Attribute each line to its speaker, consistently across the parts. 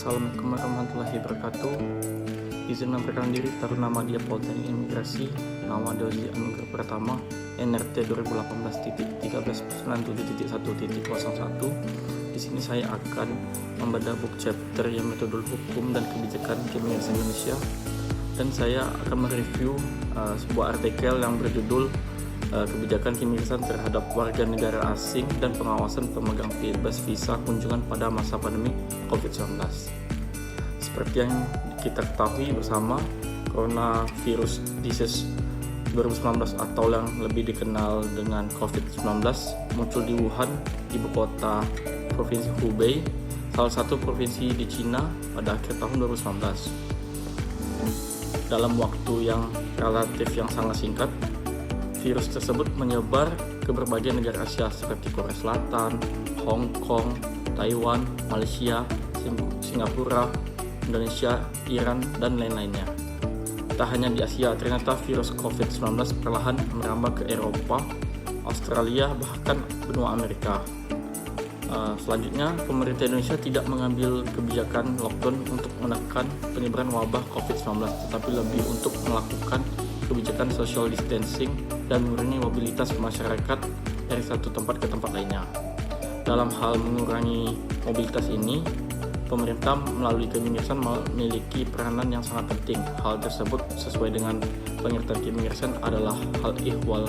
Speaker 1: Assalamualaikum warahmatullahi wabarakatuh. Izin memperkenalkan diri, Taruna Madya Politeknik Imigrasi, nama Dozi Anugrah Pratama, NRT 2018-1397.1.01. Di sini saya akan membedah buku chapter yang metode hukum dan kebijakan keimigrasian Indonesia, dan saya akan mereview sebuah artikel yang berjudul kebijakan keimigrasian terhadap warga negara asing dan pengawasan pemegang bebas visa kunjungan pada masa pandemi COVID-19. Seperti yang kita ketahui bersama, coronavirus disease 2019 atau yang lebih dikenal dengan COVID-19 muncul di Wuhan, ibu kota provinsi Hubei, salah satu provinsi di Cina pada akhir tahun 2019. Dalam waktu yang relatif yang sangat singkat, virus tersebut menyebar ke berbagai negara Asia seperti Korea Selatan, Hong Kong, Taiwan, Malaysia, Singapura, Indonesia, Iran, dan lain-lainnya. Tak hanya di Asia, ternyata virus COVID-19 perlahan merambah ke Eropa, Australia, bahkan benua Amerika. Selanjutnya, pemerintah Indonesia tidak mengambil kebijakan lockdown untuk menekan penyebaran wabah COVID-19, tetapi lebih untuk melakukan kebijakan social distancing dan mengurangi mobilitas masyarakat dari satu tempat ke tempat lainnya. Dalam hal mengurangi mobilitas ini, pemerintah melalui keimigrasian memiliki peranan yang sangat penting. Hal tersebut sesuai dengan pengertian keimigrasian adalah hal ihwal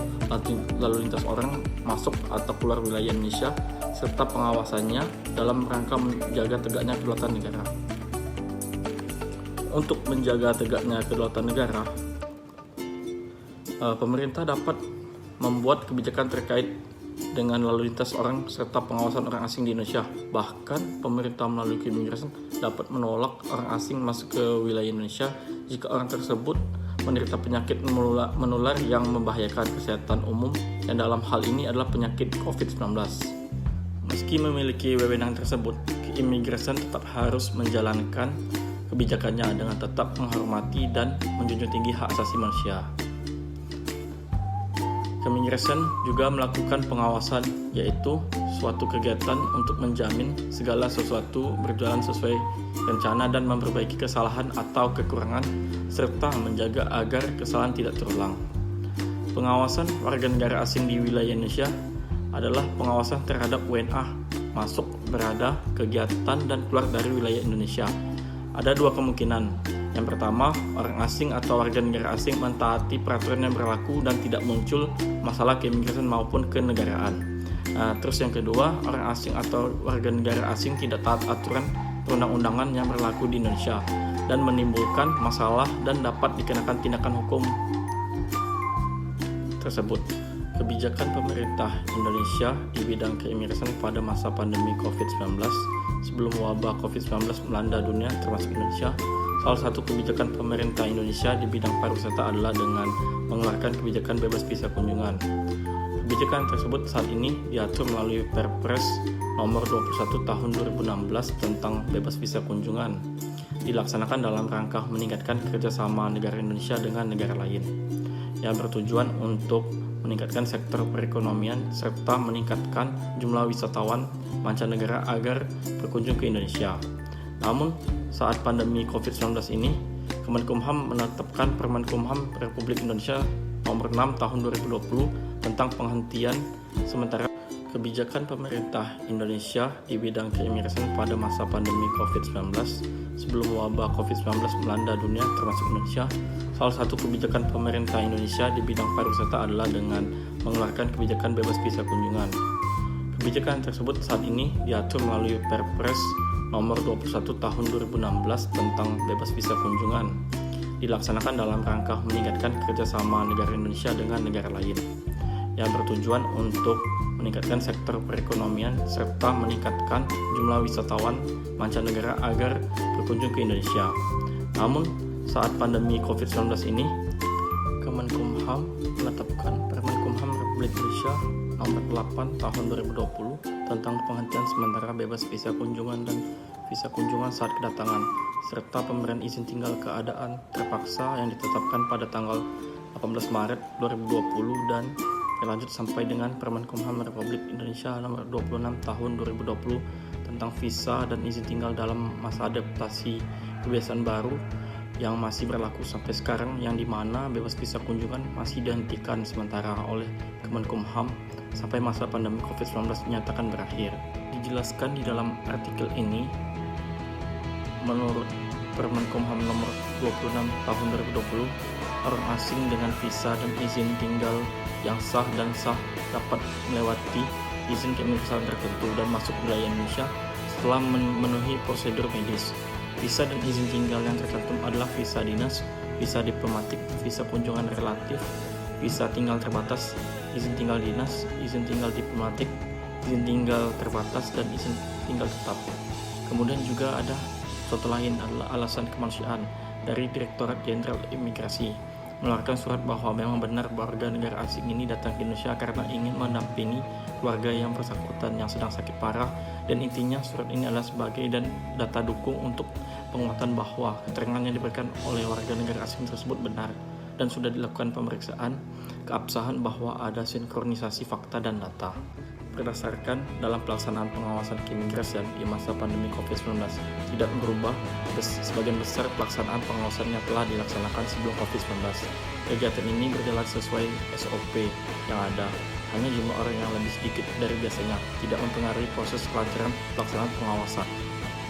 Speaker 1: lalu lintas orang masuk atau keluar wilayah Indonesia serta pengawasannya dalam rangka menjaga tegaknya kedaulatan negara. Untuk menjaga tegaknya kedaulatan negara, pemerintah dapat membuat kebijakan terkait dengan lalu lintas orang serta pengawasan orang asing di Indonesia. Bahkan pemerintah melalui keimigrasian dapat menolak orang asing masuk ke wilayah Indonesia jika orang tersebut menderita penyakit menular yang membahayakan kesehatan umum, yang dalam hal ini adalah penyakit COVID-19. Meski memiliki wewenang tersebut, keimigrasian tetap harus menjalankan kebijakannya dengan tetap menghormati dan menjunjung tinggi hak asasi manusia. Keimigrasian juga melakukan pengawasan, yaitu suatu kegiatan untuk menjamin segala sesuatu berjalan sesuai rencana dan memperbaiki kesalahan atau kekurangan, serta menjaga agar kesalahan tidak terulang. Pengawasan warga negara asing di wilayah Indonesia adalah pengawasan terhadap WNA masuk, berada, kegiatan, dan keluar dari wilayah Indonesia. Ada dua kemungkinan. Yang pertama, orang asing atau warga negara asing mentaati peraturan yang berlaku dan tidak muncul masalah keimigrasian maupun kenegaraan. Terus yang kedua, orang asing atau warga negara asing tidak taat aturan perundang-undangan yang berlaku di Indonesia dan menimbulkan masalah dan dapat dikenakan tindakan hukum tersebut. Kebijakan pemerintah Indonesia di bidang keimigrasian pada masa pandemi COVID-19 sebelum wabah COVID-19 melanda dunia termasuk Indonesia. Salah satu kebijakan pemerintah Indonesia di bidang pariwisata adalah dengan mengeluarkan kebijakan bebas visa kunjungan. Kebijakan tersebut saat ini diatur melalui Perpres nomor 21 tahun 2016 tentang bebas visa kunjungan, dilaksanakan dalam rangka meningkatkan kerjasama negara Indonesia dengan negara lain, yang bertujuan untuk meningkatkan sektor perekonomian serta meningkatkan jumlah wisatawan mancanegara agar berkunjung ke Indonesia. Namun, saat pandemi COVID-19 ini, Kemenkumham menetapkan Permen Kumham Republik Indonesia nomor 6 tahun 2020 tentang penghentian sementara kebijakan pemerintah Indonesia di bidang keimigrasian pada masa pandemi COVID-19 sebelum wabah COVID-19 melanda dunia termasuk Indonesia. Salah satu kebijakan pemerintah Indonesia di bidang pariwisata adalah dengan mengeluarkan kebijakan bebas visa kunjungan. Kebijakan tersebut saat ini diatur melalui Perpres nomor 21 tahun 2016 tentang bebas visa kunjungan, dilaksanakan dalam rangka meningkatkan kerjasama negara Indonesia dengan negara lain, yang bertujuan untuk meningkatkan sektor perekonomian serta meningkatkan jumlah wisatawan mancanegara agar berkunjung ke Indonesia. Namun, saat pandemi COVID-19 ini, Kemenkumham menetapkan Permen Kumham Republik Indonesia nomor 8 tahun 2020 tentang penghentian sementara bebas visa kunjungan dan visa kunjungan saat kedatangan, serta pemberian izin tinggal keadaan terpaksa yang ditetapkan pada tanggal 18 Maret 2020 dan berlanjut sampai dengan Permen Kumham Republik Indonesia nomor 26 tahun 2020 tentang visa dan izin tinggal dalam masa adaptasi kebiasaan baru yang masih berlaku sampai sekarang, yang dimana bebas visa kunjungan masih dihentikan sementara oleh Kemenkumham sampai masa pandemi COVID-19 dinyatakan berakhir. Dijelaskan di dalam artikel ini, menurut Permenkumham nomor 26 tahun 2020, orang asing dengan visa dan izin tinggal yang sah dapat melewati izin keimigrasian tertentu dan masuk wilayah Indonesia setelah memenuhi prosedur medis. Visa dan izin tinggal yang tercantum adalah visa dinas, visa diplomatik, visa kunjungan relatif, visa tinggal terbatas, izin tinggal dinas, izin tinggal diplomatik, izin tinggal terbatas, dan izin tinggal tetap. Kemudian juga ada satu lain adalah alasan kemanusiaan dari Direktorat Jenderal Imigrasi, mengeluarkan surat bahwa memang benar warga negara asing ini datang ke Indonesia karena ingin mendampingi keluarga yang bersangkutan yang sedang sakit parah, dan intinya surat ini adalah sebagai dan data dukung untuk penguatan bahwa keterangan yang diberikan oleh warga negara asing tersebut benar dan sudah dilakukan pemeriksaan keabsahan bahwa ada sinkronisasi fakta dan data. Berdasarkan dalam pelaksanaan pengawasan keimigrasian di masa pandemi COVID-19 tidak berubah, sebagian besar pelaksanaan pengawasannya telah dilaksanakan sebelum COVID-19. Kegiatan ini berjalan sesuai SOP yang ada, hanya jumlah orang yang lebih sedikit dari biasanya tidak mempengaruhi proses kelancaran pelaksanaan pengawasan.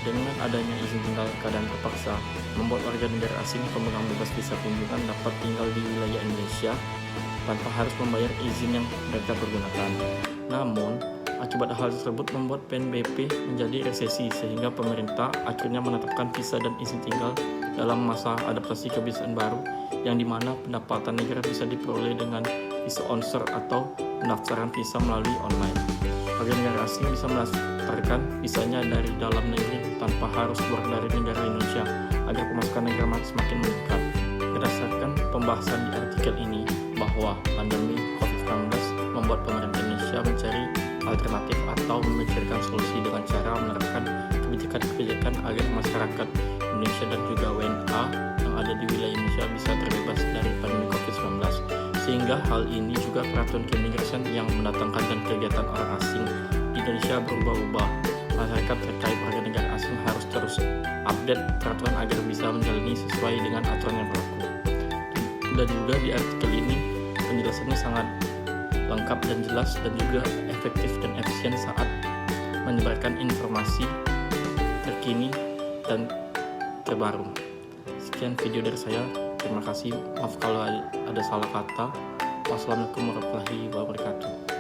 Speaker 1: Dengan adanya izin tinggal keadaan terpaksa, membuat warga negara asing pemegang bebas visa kunjungan dapat tinggal di wilayah Indonesia tanpa harus membayar izin yang mereka pergunakan. Namun, akibat hal tersebut membuat PNBP menjadi resesi sehingga pemerintah akhirnya menetapkan visa dan izin tinggal dalam masa adaptasi kebiasaan baru, yang dimana pendapatan negara bisa diperoleh dengan visa onsor atau pendaftaran visa melalui online. Warga negara asing bisa mendaftarkan visanya dari dalam negeri tanpa harus keluar dari negara Indonesia agar pemasukan negara semakin meningkat. Berdasarkan pembahasan di artikel ini bahwa pandemi COVID-19 membuat pemerintah Indonesia mencari alternatif atau memikirkan solusi dengan cara menerapkan kebijakan-kebijakan agar masyarakat Indonesia dan juga WNA yang ada di wilayah Indonesia bisa terbebas dari pandemi COVID-19. Sehingga hal ini juga peraturan keimigrasian yang mendatangkan dan kegiatan orang asing di Indonesia berubah-ubah. Masyarakat terkait warga negara asing harus terus update peraturan agar bisa menjalani sesuai dengan aturan yang berlaku. Dan juga di artikel ini penjelasannya sangat lengkap dan jelas dan juga efektif dan efisien saat menyebarkan informasi terkini dan terbaru. Sekian video dari saya. Terima kasih. Maaf kalau ada salah kata. Wassalamualaikum warahmatullahi wabarakatuh.